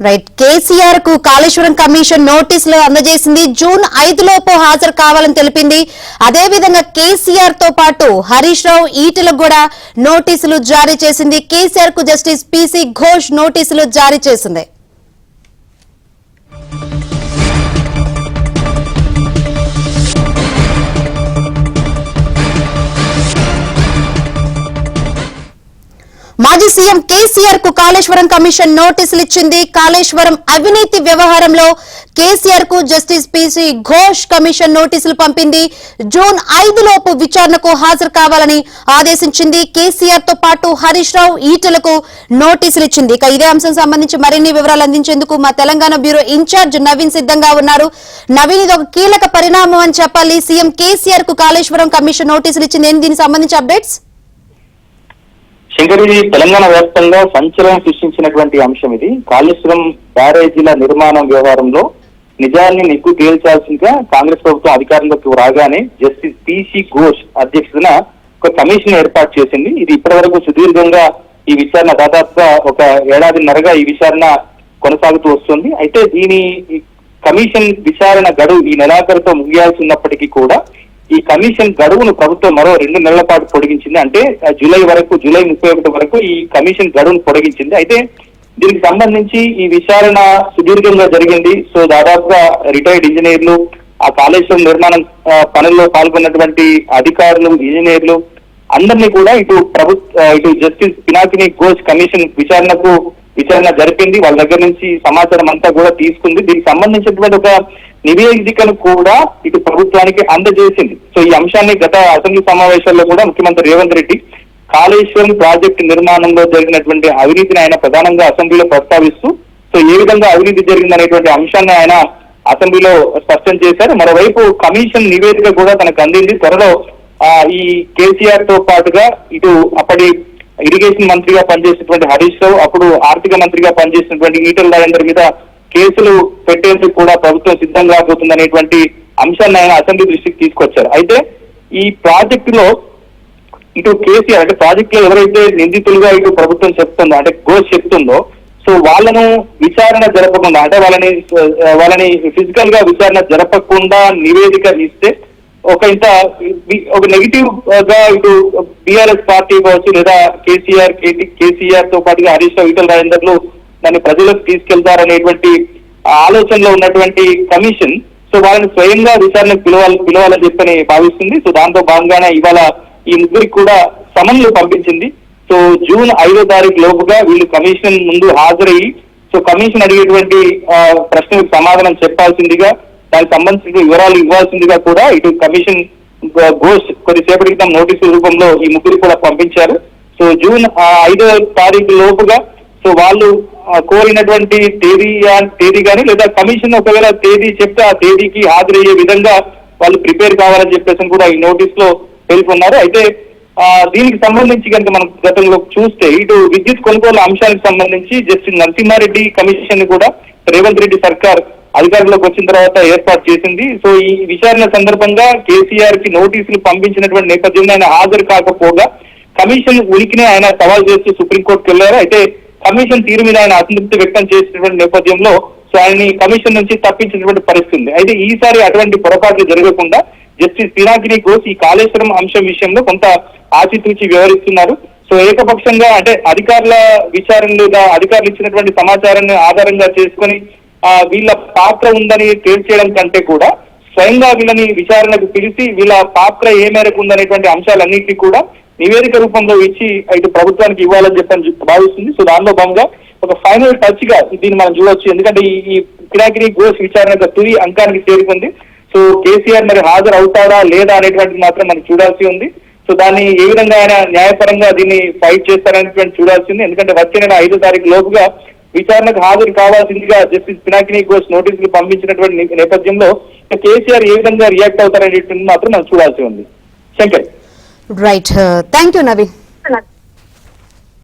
Right. KCR కు Kaleshwaram commission నోటీసులు అందజేసింది. June 5 లోపు హాజరు కావాలని తెలిపింది. అదేవిధంగా కేసీఆర్ తో పాటు హరీష్ రావు, ఈటలకు కూడా నోటీసులు జారీ చేసింది. కేసీఆర్ కు జస్టిస్ పీసీ ఘోష్ నోటీసులు జారీ చేసింది. మాజీ సీఎం కేసీఆర్ కు కాళేశ్వరం కమిషన్ నోటీసులు ఇచ్చింది. కాళేశ్వరం అవినీతి వ్యవహారంలో కేసీఆర్ కు జస్టిస్ పీసీ ఘోష్ కమిషన్ నోటీసులు పంపింది. జూన్ 5 లోపు విచారణకు హాజరు కావాలని ఆదేశించింది. కేసీఆర్ తో పాటు హరీష్ రావు, ఈటలకు నోటీసులు ఇచ్చింది. ఇక ఇదే అంశం సంబంధించి మరిన్ని వివరాలు అందించేందుకు మా తెలంగాణ బ్యూరో ఇన్ఛార్జ్ నవీన్ సిద్ధంగా ఉన్నారు. నవీన్, ఇది ఒక కీలక పరిణామం అని చెప్పాలి. సీఎం కేసీఆర్ కు కాళేశ్వరం కమిషన్ నోటీసులు ఇచ్చింది. దీనికి సంబంధించి అప్డేట్స్? శంకర్, ఇది తెలంగాణ వ్యాప్తంగా సంచలనం సృష్టించినటువంటి అంశం. ఇది కాళేశ్వరం బ్యారేజీల నిర్మాణం వ్యవహారంలో నిజాన్ని నిగ్గు తేల్చాల్సిందిగా కాంగ్రెస్ ప్రభుత్వం అధికారంలోకి రాగానే జస్టిస్ పీసీ ఘోష్ అధ్యక్షతన ఒక కమిషన్ ఏర్పాటు చేసింది. ఇది ఇప్పటి వరకు సుదీర్ఘంగా ఈ విచారణ దాదాపుగా ఒక ఏడాదిన్నరగా ఈ విచారణ కొనసాగుతూ వస్తుంది. అయితే దీని కమిషన్ విచారణ గడువు ఈ నెలాఖరుతో ముగియాల్సి ఉన్నప్పటికీ కూడా ఈ కమిషన్ గడువును ప్రభుత్వం మరో 2 నెలల పాటు పొడిగించింది. అంటే జూలై 31 వరకు ఈ కమిషన్ గడువును పొడిగించింది. అయితే దీనికి సంబంధించి ఈ విచారణ సుదీర్ఘంగా జరిగింది. సో దాదాపుగా రిటైర్డ్ ఇంజనీర్లు, ఆ కాళేశ్వరం నిర్మాణం పనుల్లో పాల్గొన్నటువంటి అధికారులు, ఇంజనీర్లు అందరినీ కూడా ఇటు జస్టిస్ పినాకిని ఘోష్ కమిషన్ విచారణ జరిపింది. వాళ్ళ దగ్గర నుంచి సమాచారం అంతా కూడా తీసుకుంది. దీనికి సంబంధించినటువంటి ఒక నివేదికను కూడా ఇటు ప్రభుత్వానికి అందజేసింది. సో ఈ అంశాన్ని గత అసెంబ్లీ సమావేశాల్లో కూడా ముఖ్యమంత్రి రేవంత్ రెడ్డి కాళేశ్వరం ప్రాజెక్టు నిర్మాణంలో జరిగినటువంటి అవినీతిని ఆయన ప్రధానంగా అసెంబ్లీలో ప్రస్తావిస్తూ సో ఏ విధంగా అవినీతి జరిగిందనేటువంటి అంశాన్ని ఆయన అసెంబ్లీలో స్పష్టం చేశారు. మరోవైపు కమిషన్ నివేదిక కూడా తనకు అందింది. త్వరలో ఈ కేసీఆర్ తో పాటుగా ఇటు అప్పటి ఇరిగేషన్ మంత్రిగా పనిచేసినటువంటి హరీష్ రావు, అప్పుడు ఆర్థిక మంత్రిగా పనిచేసినటువంటి ఈటల రాజేందర్ మీద కేసులు పెట్టేందుకు కూడా ప్రభుత్వం సిద్ధంగా పోతుందనేటువంటి అంశాన్ని ఆయన అసెంబ్లీ దృష్టికి తీసుకొచ్చారు. అయితే ఈ ప్రాజెక్టులో ఇటు కేసీఆర్ అంటే ప్రాజెక్ట్ లో ఎవరైతే నిందితులుగా ఇటు ప్రభుత్వం చెప్తుందో అంటే ఘోష్ చెప్తుందో సో వాళ్ళను విచారణ జరపకుండా అంటే వాళ్ళని ఫిజికల్ గా విచారణ జరపకుండా నివేదిక ఇస్తే ఒక నెగిటివ్ గా ఇటు బీఆర్ఎస్ పార్టీ కావచ్చు లేదా కేసీఆర్ తో పాటుగా హరీష్ రావు, ఈటల రాజేందర్లు దాన్ని ప్రజలకు తీసుకెళ్తారనేటువంటి ఆలోచనలో ఉన్నటువంటి కమిషన్ సో వాళ్ళని స్వయంగా విచారణకు పిలవాలని చెప్పని భావిస్తుంది. సో దాంతో భాగంగానే ఇవాళ ఈ ముగ్గురికి కూడా సమన్లు పంపించింది. సో జూన్ 5వ తారీఖు లోపుగా వీళ్ళు కమిషన్ ముందు హాజరయ్యి సో కమిషన్ అడిగేటువంటి ప్రశ్నలకు సమాధానం చెప్పాల్సిందిగా, దానికి సంబంధించిన వివరాలు ఇవ్వాల్సిందిగా కూడా ఇటు కమిషన్ ఘోష్ కొద్దిసేపటి క్రితం నోటీసుల రూపంలో ఈ ముగ్గురికి కూడా పంపించారు. సో జూన్ 5వ తారీఖు లోపుగా సో వాళ్ళు కోరినటువంటి తేదీ కానీ లేదా కమిషన్ ఒకవేళ తేదీ చెప్తే ఆ తేదీకి హాజరయ్యే విధంగా వాళ్ళు ప్రిపేర్ కావాలని చెప్పేసి కూడా ఈ నోటీస్ లో పేర్కొన్నారు. అయితే దీనికి సంబంధించి కనుక మనం గతంలో చూస్తే ఇటు విద్యుత్ కొనుగోలు అంశానికి సంబంధించి జస్టిస్ నరసింహారెడ్డి కమిషన్ ని కూడా రేవంత్ రెడ్డి సర్కార్ అధికారంలోకి వచ్చిన తర్వాత ఏర్పాటు చేసింది. సో ఈ విచారణ సందర్భంగా కేసీఆర్ కి నోటీసులు పంపించినటువంటి నేపథ్యంలో ఆయన హాజరు కాకపోగా కమిషన్ ఉనికిని ఆయన సవాల్ చేస్తూ సుప్రీంకోర్టుకు వెళ్లారు. అయితే కమిషన్ తీరు మీద ఆయన అసంతృప్తి వ్యక్తం చేసినటువంటి నేపథ్యంలో సో ఆయన్ని కమిషన్ నుంచి తప్పించినటువంటి పరిస్థితి ఉంది. అయితే ఈసారి అటువంటి పొరపాట్లు జరగకుండా జస్టిస్ పినాకిని ఘోష్ ఈ కాళేశ్వరం అంశం విషయంలో కొంత ఆచితూచి వ్యవహరిస్తున్నారు. సో ఏకపక్షంగా అంటే అధికారుల విచారణ లేదా అధికారులు ఇచ్చినటువంటి సమాచారాన్ని ఆధారంగా చేసుకుని వీళ్ళ పాత్ర ఉందని తేల్చేయడం కంటే కూడా స్వయంగా వీళ్ళని విచారణకు పిలిచి వీళ్ళ పాత్ర ఏ మేరకు ఉందనేటువంటి అంశాలన్నింటినీ కూడా నివేదిక రూపంలో ఇచ్చి ఇటు ప్రభుత్వానికి ఇవ్వాలని చెప్పని భావిస్తుంది. సో దానిలో భాగంగా ఒక ఫైనల్ టచ్ గా దీన్ని మనం చూడొచ్చు. ఎందుకంటే ఈ పినాకిని ఘోష్ విచారణ తుది అంకానికి చేరుకుంది. సో కేసీఆర్ మరి హాజరు అవుతాడా లేదా అనేటువంటిది మాత్రం మనం చూడాల్సి ఉంది. సో దాన్ని ఏ విధంగా ఆయన న్యాయపరంగా దీన్ని ఫైట్ చేస్తారనేటువంటి చూడాల్సింది. ఎందుకంటే వచ్చే నెల 5వ తారీఖు లోపుగా విచారణకు హాజరు కావాల్సిందిగా జస్టిస్ పినాకిని ఘోష్ నోటీసులు పంపించినటువంటి నేపథ్యంలో కేసీఆర్ ఏ విధంగా రియాక్ట్ అవుతారనేటువంటి మాత్రం మనం చూడాల్సి ఉంది. Shankar, right. Thank you Naveen.